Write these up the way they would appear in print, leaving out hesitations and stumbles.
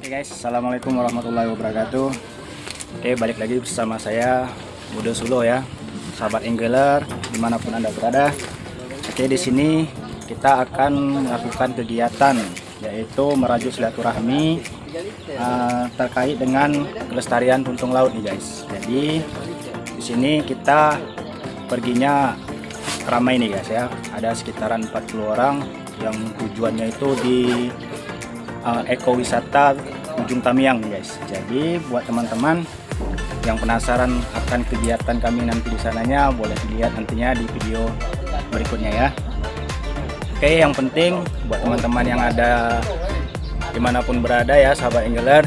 Oke guys, assalamualaikum warahmatullahi wabarakatuh. Oke, balik lagi bersama saya Budi Sulo ya, sahabat angler dimanapun anda berada. Oke, di sini kita akan melakukan kegiatan yaitu merajut silaturahmi terkait dengan kelestarian tuntung laut nih guys. Jadi di sini kita perginya ramai nih guys ya, ada sekitaran 40 orang yang tujuannya itu di ekowisata Ujung Tamiang nih guys. Jadi buat teman-teman yang penasaran akan kegiatan kami nanti di sananya, boleh dilihat nantinya di video berikutnya ya. Oke, yang penting buat teman-teman yang ada dimanapun berada ya sahabat angler.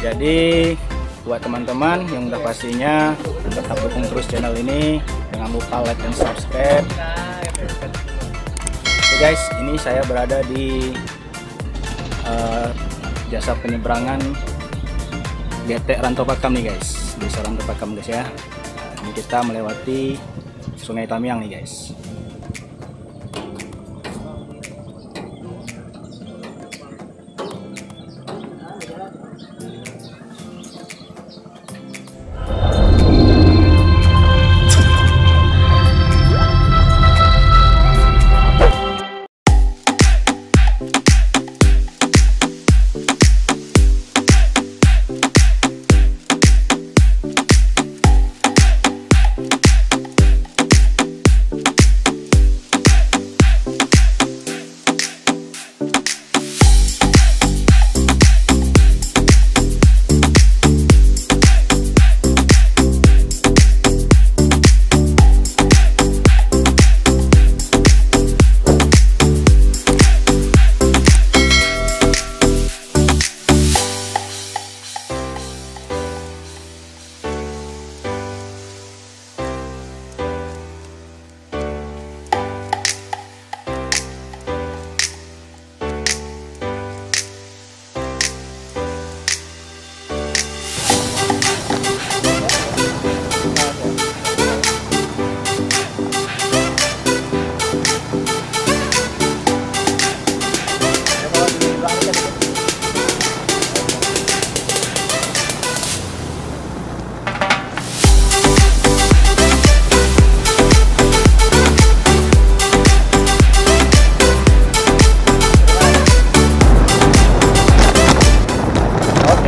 Jadi buat teman-teman yang udah pastinya tetap dukung terus channel ini, jangan lupa like dan subscribe. Oke guys, ini saya berada di jasa penyeberangan GT Rantau Pakam nih guys, desa Rantau Pakam guys ya. Ini kita melewati Sungai Tamiang nih guys.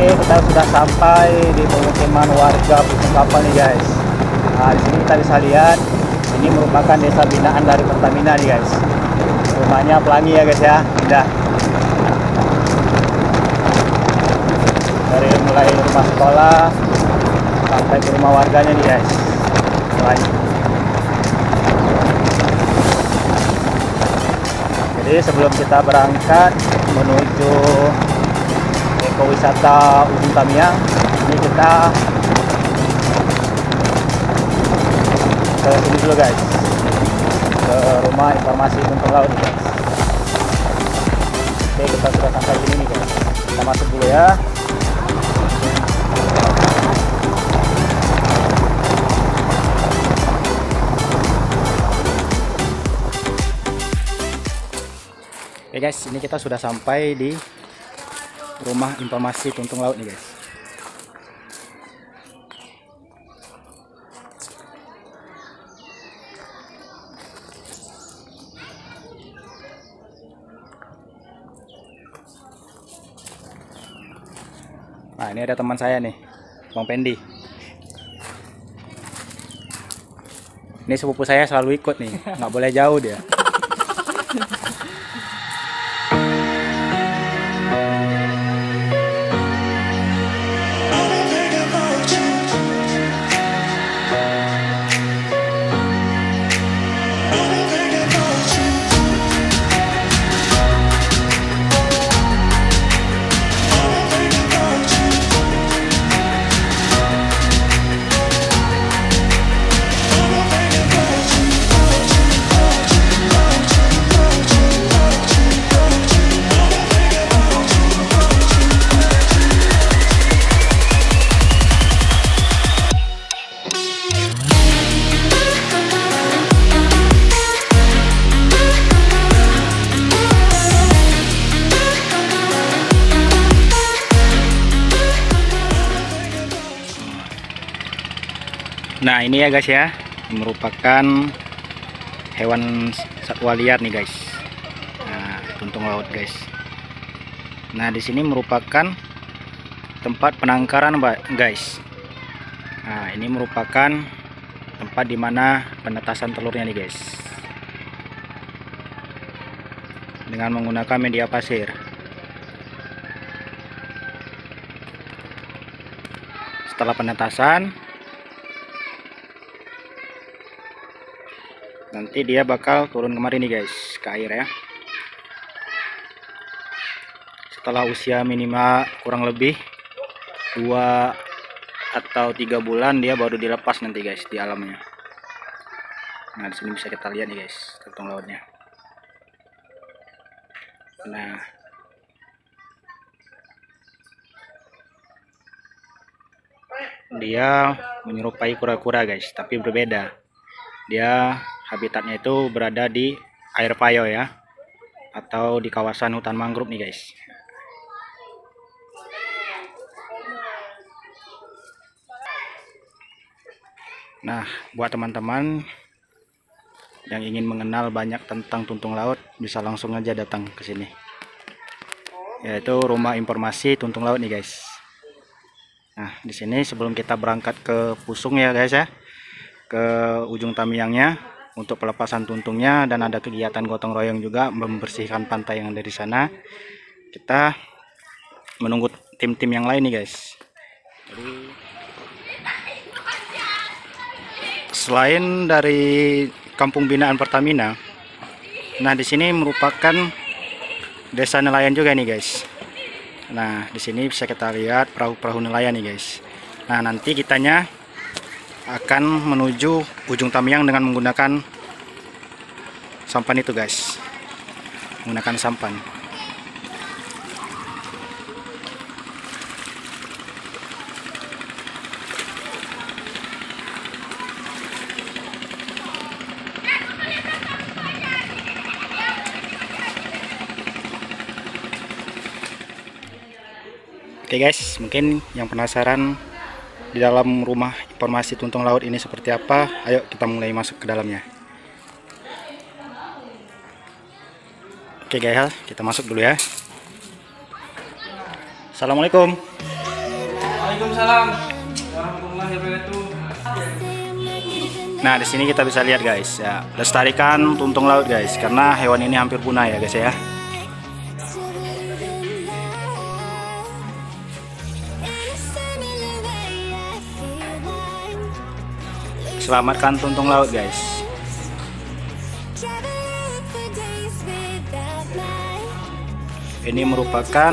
Kita sudah sampai di pemukiman warga Pucung Kapal nih guys. Nah, di sini kita bisa lihat ini merupakan desa binaan dari Pertamina nih guys. Rumahnya pelangi ya guys ya, indah. Dari mulai rumah sekolah sampai ke rumah warganya nih guys, pelangi. Jadi sebelum kita berangkat menuju wisata Ujung Tamiang, ini kita ke sini dulu guys, ke rumah informasi tuntung laut guys. Oke, kita sudah sampai sini nih guys, kita masuk dulu ya. Oke guys, ini kita sudah sampai di rumah informasi tuntung laut nih guys. Nah, ini ada teman saya nih, Bang Pendi. Ini sepupu saya selalu ikut nih, nggak boleh jauh dia. Nah ini ya guys ya, merupakan hewan satwa liar nih guys. Nah, tuntung laut guys. Nah di sini merupakan tempat penangkaran guys. Nah ini merupakan tempat dimana penetasan telurnya nih guys, dengan menggunakan media pasir. Setelah penetasan, nanti dia bakal turun kemari nih guys, ke air ya. Setelah usia minimal kurang lebih 2 atau 3 bulan dia baru dilepas nanti guys di alamnya. Nah di sini bisa kita lihat nih guys tuntung lautnya. Nah dia menyerupai kura-kura guys, tapi berbeda. Dia habitatnya itu berada di air payo ya, atau di kawasan hutan mangrove nih guys. Nah buat teman-teman yang ingin mengenal banyak tentang tuntung laut, bisa langsung aja datang ke sini, yaitu Rumah Informasi Tuntung Laut nih guys. Nah di sini sebelum kita berangkat ke Pusung ya guys ya, ke ujung Tamiangnya untuk pelepasan tuntungnya, dan ada kegiatan gotong royong juga membersihkan pantai yang ada di sana. Kita menunggu tim-tim yang lain nih guys. Jadi selain dari Kampung Binaan Pertamina, nah di sini merupakan desa nelayan juga nih guys. Nah di sini bisa kita lihat perahu-perahu nelayan nih guys. Nah nanti kitanya akan menuju ujung Tamiang dengan menggunakan sampan itu guys, menggunakan sampan. Oke guys, mungkin yang penasaran di dalam Rumah Informasi Tuntung Laut ini seperti apa, ayo kita mulai masuk ke dalamnya. Oke guys, kita masuk dulu ya. Assalamualaikum. Waalaikumsalam warahmatullahi wabarakatuh. Nah di sini kita bisa lihat guys ya, lestarikan tuntung laut guys, karena hewan ini hampir punah ya guys ya. Selamatkan tuntung laut guys. Ini merupakan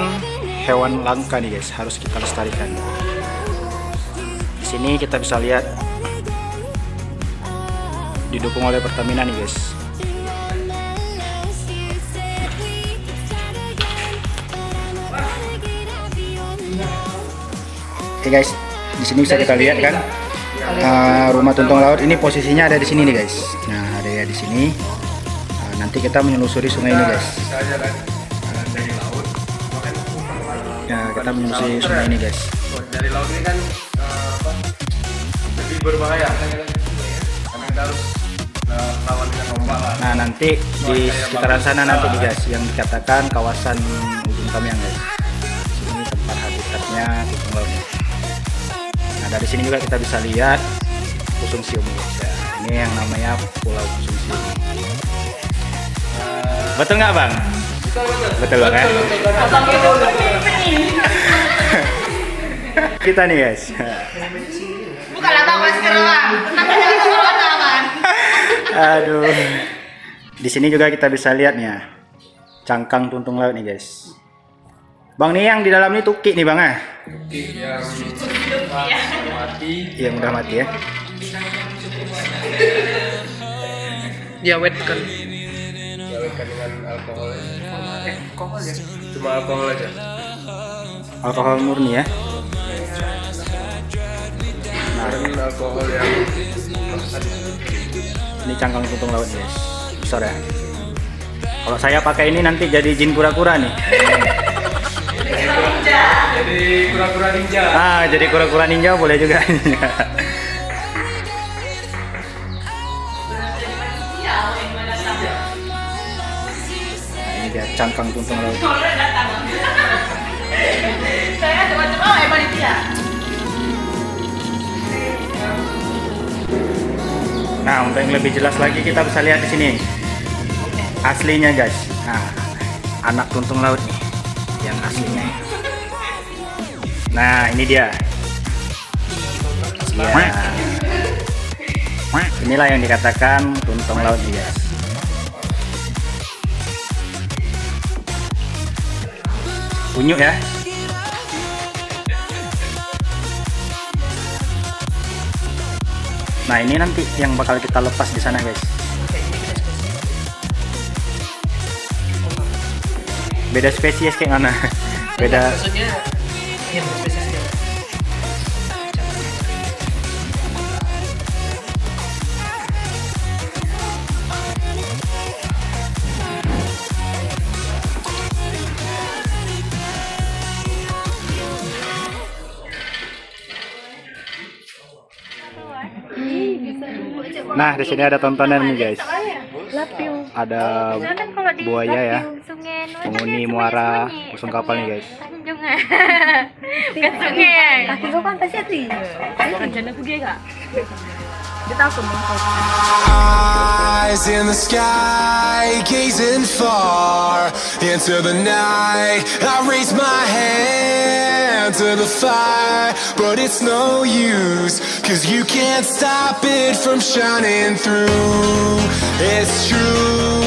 hewan langka nih guys, harus kita lestarikan. Di sini kita bisa lihat didukung oleh Pertamina nih guys. Oke guys, di sini bisa kita lihat kan Rumah Tuntung Laut ini posisinya ada di sini nih guys. Nah ada ya di sini. Nanti kita menyelusuri sungai ini guys. Ya kita menyusuri sungai ini guys. Dari laut ini kan lebih berbahaya karena kita harus lawan dengan ombak. Nah nanti di sekitaran sana nanti nih guys, yang dikatakan kawasan ujung Tamiang guys. Ini tempat habitatnya tuntung lautnya. Nah dari sini juga kita bisa lihat Pusung Sium guys ya. Ini yang namanya Pulau Pusung Sium. Betul nggak bang? Betul bang ya? Kita nih guys. Bukan latar masker bang, kenapa jangan corona bang? Aduh. Di sini juga kita bisa lihat nih ya, cangkang tuntung laut nih guys. Bang nih yang di dalam ini tukik nih bang ya? Tukik yang mati. Yang udah mati ya? Diawetkan. Diawetkan dengan alkohol. Alkohol ya? Cuma alkohol aja. Alkohol murni ya? Dan alkohol yang Ini cangkang tuntung laut guys, besar ya. Kalau saya pakai ini nanti jadi jin kura-kura nih. jadi kura-kura ninja. Jadi kura-kura ninja boleh juga. cangkang tuntung laut. Saya coba-coba panitia. Nah, untuk yang lebih jelas lagi kita bisa lihat di sini aslinya guys. Nah, anak tuntung laut nih yang aslinya. Nah, ini dia. Ya. Inilah yang dikatakan tuntung laut guys. Unyu ya. Nah, ini nanti yang bakal kita lepas di sana guys. Beda spesies kayak mana? Beda. Maksudnya ini spesies dia. Nah, di sini ada tontonan nih guys. Ada buaya ya, penghuni muara usung kapal nih guys. Bukan sungai. Kaki lu kan pasti sih. Rencana pergi kak? Kita aku mengkot. Eyes in the sky, gazing far into the night. I raise my hand to the fire, but it's no use, 'cause you can't stop it from shining through. It's true,